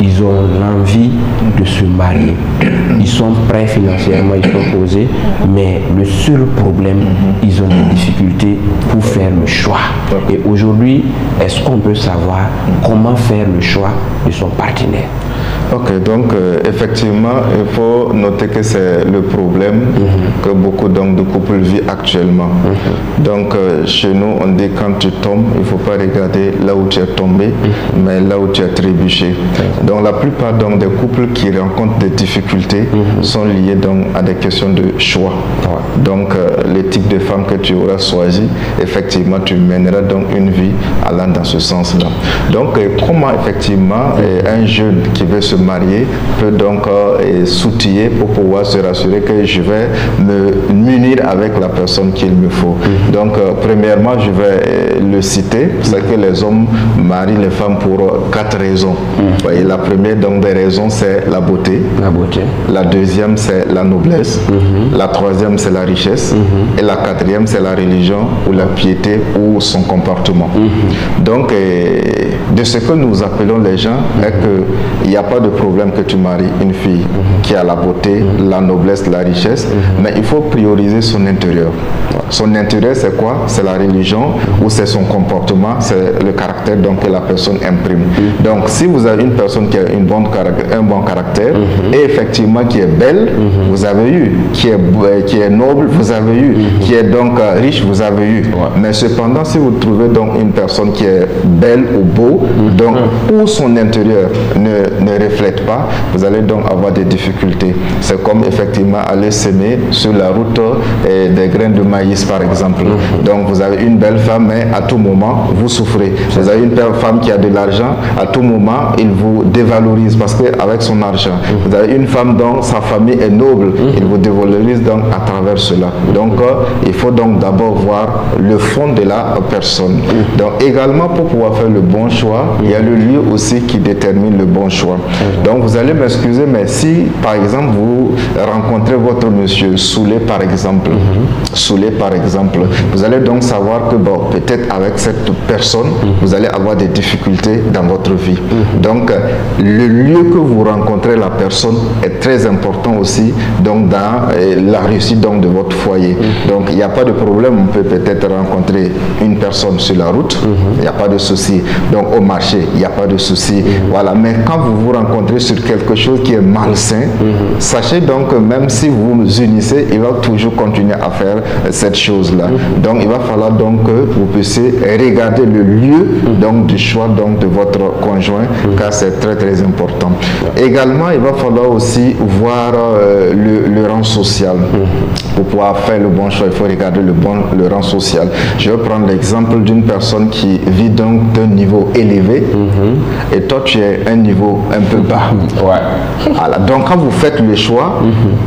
ils ont l'envie de se marier. Ils sont prêts financièrement, ils sont posés, mais le seul problème, ils ont des difficultés pour faire le choix. Et aujourd'hui, est-ce qu'on peut savoir comment faire le choix de son partenaire? Ok, donc effectivement, il faut noter que c'est le problème que beaucoup de couples vivent actuellement. Donc chez nous, on dit quand tu tombes, il ne faut pas regarder là où tu es tombé, mais là où tu as trébuché. Donc la plupart des couples qui rencontrent des difficultés sont liés à des questions de choix. Donc le type de femme que tu auras choisi, effectivement, tu mèneras donc une vie allant dans ce sens-là. Donc comment effectivement un jeune qui veut se marier peut donc s'outiller pour pouvoir se rassurer que je vais me munir avec la personne qu'il me faut. Donc premièrement, je vais le citer, c'est que les hommes marient les femmes pour 4 raisons. Voyez, la première des raisons, c'est la beauté. La deuxième, c'est la noblesse. La troisième, c'est la richesse. Et la quatrième, c'est la religion ou la piété ou son comportement. Donc de ce que nous appelons les gens est qu'il n'y a pas de problème que tu maries une fille qui a la beauté, la noblesse, la richesse, mais il faut prioriser son intérieur. Son intérieur, c'est quoi? C'est la religion ou c'est son comportement, c'est le caractère que la personne imprime. Donc si vous avez une personne qui a un bon caractère et effectivement qui est belle, vous avez eu, qui est noble, vous avez eu, qui est donc riche, vous avez eu. Mais cependant, si vous trouvez donc une personne qui est belle ou beau, donc où son intérieur ne reflète pas, vous allez donc avoir des difficultés. C'est comme effectivement aller s'aimer sur la route des graines de maïs par exemple. Donc vous avez une belle femme, mais à tout moment vous souffrez. Vous avez une belle femme qui a de l'argent, à tout moment il vous dévalorise parce qu'avec son argent. Vous avez une femme dont sa famille est noble, il vous dévalorise donc à travers cela. Donc il faut donc d'abord voir le fond de la personne. Donc également pour pouvoir faire le bon choix, il y a le lieu aussi qui détermine le bon choix. Donc vous allez m'excuser, mais si par exemple vous rencontrez votre monsieur saoulé par exemple, vous allez donc savoir que bon, peut-être avec cette personne, vous allez avoir des difficultés dans votre vie. Donc le lieu que vous rencontrez la personne est très important aussi donc dans la réussite donc de votre foyer. Donc il n'y a pas de problème, on peut peut-être rencontrer une personne sur la route, il n'y a pas de souci. Donc au marché, il n'y a pas de souci. Voilà, mais quand vous vous rencontrez sur quelque chose qui est malsain, sachez donc que même si vous vous unissez, il va toujours continuer à faire cette chose-là. Donc il va falloir donc que vous puissiez regarder le lieu donc du choix donc de votre conjoint, car c'est très très important. Également, il va falloir aussi voir le rang social. Pour pouvoir faire le bon choix, il faut regarder le rang social. Je vais prendre l'exemple d'une personne qui vit donc d'un niveau élevé et toi tu es un niveau un peu bas. Voilà. Donc quand vous faites le choix,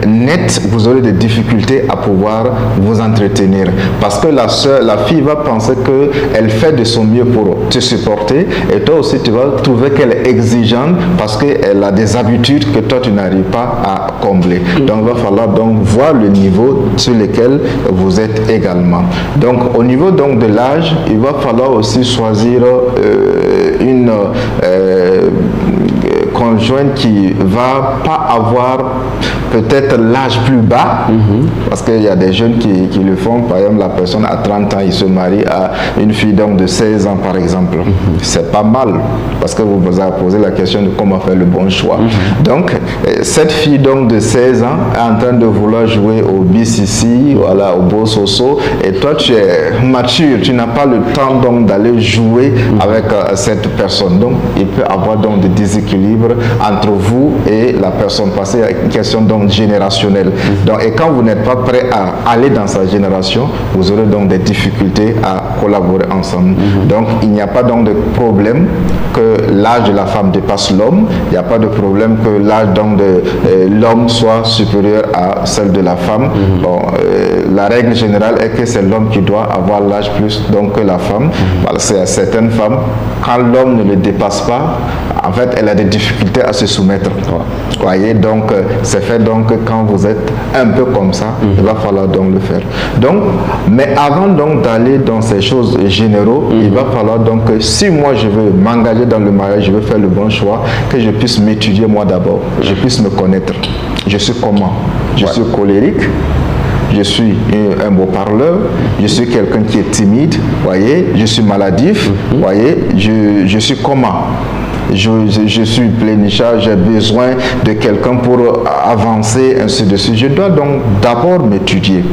net, vous aurez des difficultés à pouvoir vous entretenir. Parce que la fille va penser qu'elle fait de son mieux pour te supporter et toi aussi tu vas trouver qu'elle est exigeante parce qu'elle a des habitudes que toi tu n'arrives pas à combler. Donc il va falloir donc voir le niveau sur lequel vous êtes également. Donc au niveau donc de l'âge, il va falloir aussi choisir une conjointe qui va pas avoir peut-être l'âge plus bas, parce qu'il y a des jeunes qui le font. Par exemple, la personne à 30 ans, il se marie à une fille donc de 16 ans par exemple. C'est pas mal, parce que vous vous avez posé la question de comment faire le bon choix. Donc, cette fille donc de 16 ans est en train de vouloir jouer au BCC, voilà, au Bososo, et toi tu es mature, tu n'as pas le temps donc d'aller jouer avec cette personne. Donc, il peut y avoir donc des déséquilibres entre vous et la personne, parce qu'il y a une question donc générationnelle. Donc, et quand vous n'êtes pas prêt à aller dans sa génération, vous aurez donc des difficultés à collaborer ensemble. Donc, il n'y a pas donc de problème que l'âge de la femme dépasse l'homme. Il n'y a pas de problème que l'âge donc de l'homme soit supérieur à celle de la femme. Bon, la règle générale est que c'est l'homme qui doit avoir l'âge plus donc que la femme. Voilà, c'est certaines femmes, quand l'homme ne le dépasse pas, en fait, elle a des difficultés à se soumettre. Voyez, donc c'est fait donc quand vous êtes un peu comme ça, il va falloir donc le faire. Donc, mais avant donc d'aller dans ces choses généraux, il va falloir donc que si moi je veux m'engager dans le mariage, je veux faire le bon choix, que je puisse m'étudier moi d'abord, je puisse me connaître. Je suis comment? Je suis colérique. Je suis un beau parleur, je suis quelqu'un qui est timide, voyez, je suis maladif, voyez, je suis comment? Je suis plénichard, j'ai besoin de quelqu'un pour avancer, ainsi de suite. Je dois donc d'abord m'étudier.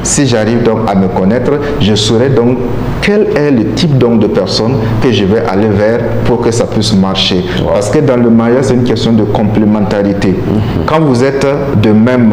Si j'arrive donc à me connaître, je saurai donc quel est le type donc de personne que je vais aller vers pour que ça puisse marcher. Parce que dans le mariage, c'est une question de complémentarité. Quand vous êtes de même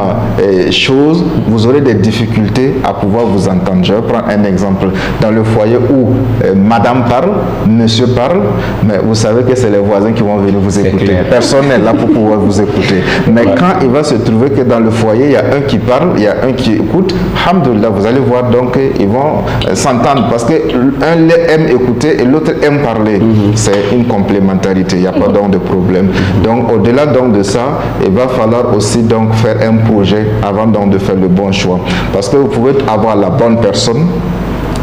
chose, vous aurez des difficultés à pouvoir vous entendre. Je vais prendre un exemple. Dans le foyer où madame parle, monsieur parle, mais vous savez que c'est les voisins qui vont venir vous écouter. Personne n'est là pour pouvoir vous écouter. Mais quand il va se trouver que dans le foyer, il y a un qui parle, il y a un qui écoute, alhamdoulilah, vous allez voir donc ils vont s'entendre parce que un aime écouter et l'autre aime parler. C'est une complémentarité, il n'y a pas donc de problème. Donc au-delà donc de ça, il va falloir aussi donc faire un projet avant donc de faire le bon choix. Parce que vous pouvez avoir la bonne personne,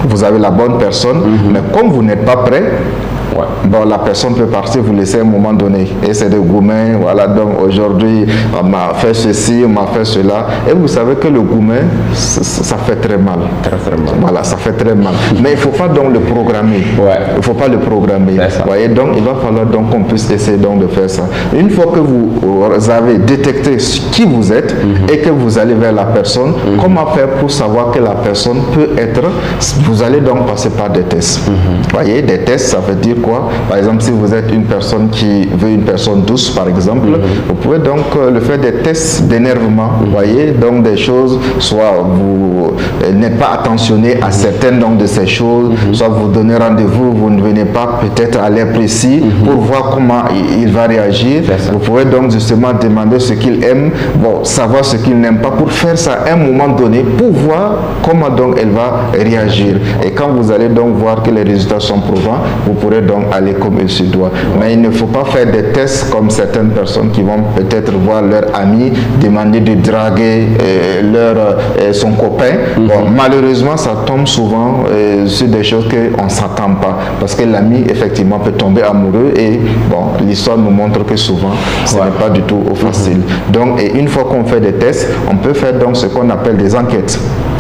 vous avez la bonne personne, mais comme vous n'êtes pas prêt, bon, la personne peut partir, vous laisser à un moment donné. Et c'est de gourmet, voilà, donc aujourd'hui, on m'a fait ceci, on m'a fait cela. Et vous savez que le gourmet, ça fait très mal. Très mal. Voilà, ça fait très mal. Mais il ne faut pas donc le programmer. Il ne faut pas le programmer. Vous voyez, donc il va falloir donc qu'on puisse essayer donc de faire ça. Une fois que vous avez détecté qui vous êtes et que vous allez vers la personne, comment faire pour savoir que la personne peut être, vous allez donc passer par des tests. Vous voyez, des tests, ça veut dire quoi? Par exemple, si vous êtes une personne qui veut une personne douce, par exemple, vous pouvez donc le faire des tests d'énervement. Vous voyez, donc des choses, soit vous n'êtes pas attentionné à certaines donc, de ces choses, soit vous donnez rendez-vous, vous ne venez pas peut-être à l'heure précis pour voir comment il va réagir. Vous pouvez donc justement demander ce qu'il aime, bon, savoir ce qu'il n'aime pas pour faire ça à un moment donné, pour voir comment donc elle va réagir. Et quand vous allez donc voir que les résultats sont probants, vous pourrez donc aller comme il se doit. Mais il ne faut pas faire des tests comme certaines personnes qui vont peut-être voir leur ami demander de draguer son copain. Bon, malheureusement, ça tombe souvent sur des choses qu'on ne s'attend pas. Parce que l'ami, effectivement, peut tomber amoureux et bon, l'histoire nous montre que souvent, ce n'est pas du tout facile. Donc, et une fois qu'on fait des tests, on peut faire donc ce qu'on appelle des enquêtes.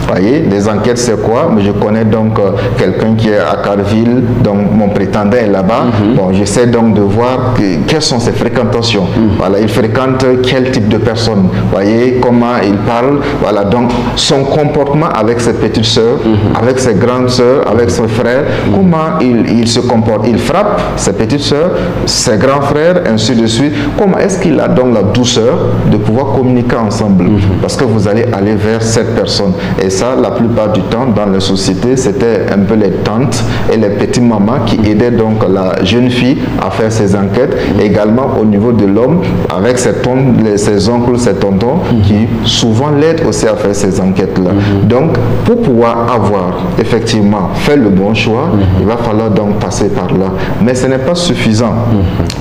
Voyez, des enquêtes c'est quoi? Je connais donc quelqu'un qui est à Carville, donc mon prétendant est là-bas. Bon, j'essaie donc de voir quelles sont ses fréquentations. Voilà, il fréquente quel type de personnes. Voyez, comment il parle. Voilà, donc son comportement avec ses petites sœurs, avec ses grandes sœurs, avec ses frères, comment il se comporte. Il frappe ses petites sœurs, ses grands frères, ainsi de suite. Comment est-ce qu'il a donc la douceur de pouvoir communiquer ensemble? Parce que vous allez aller vers cette personne. Et ça, la plupart du temps, dans les sociétés, c'était un peu les tantes et les petites mamans qui aidaient donc la jeune fille à faire ses enquêtes. Également au niveau de l'homme, avec ses oncles, ses tontons, qui souvent l'aident aussi à faire ces enquêtes-là. Donc, pour pouvoir avoir effectivement fait le bon choix, il va falloir donc passer par là. Mais ce n'est pas suffisant.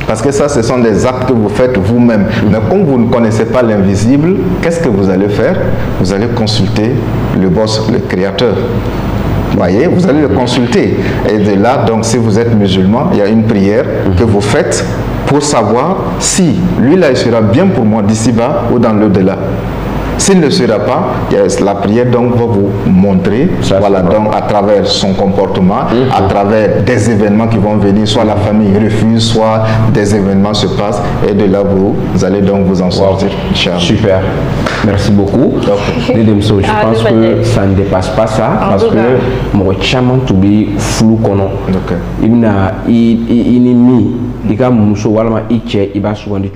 Parce que ça, ce sont des actes que vous faites vous-même. Mais comme vous ne connaissez pas l'invisible, qu'est-ce que vous allez faire? Vous allez consulter le boss, le créateur. Voyez, vous allez le consulter. Et de là, donc, si vous êtes musulman, il y a une prière que vous faites pour savoir si lui-là, il sera bien pour moi d'ici-bas ou dans l'au-delà. S'il ne sera pas, la prière donc va vous montrer, voilà, donc à travers son comportement, à travers des événements qui vont venir, soit la famille refuse, soit des événements se passent, et de là vous allez donc vous en sortir. Super, merci beaucoup. Je pense que ça ne dépasse pas ça, parce que mon chaman to be flou kono. Il n'a il mis, il a muso walama il tche il va souvent du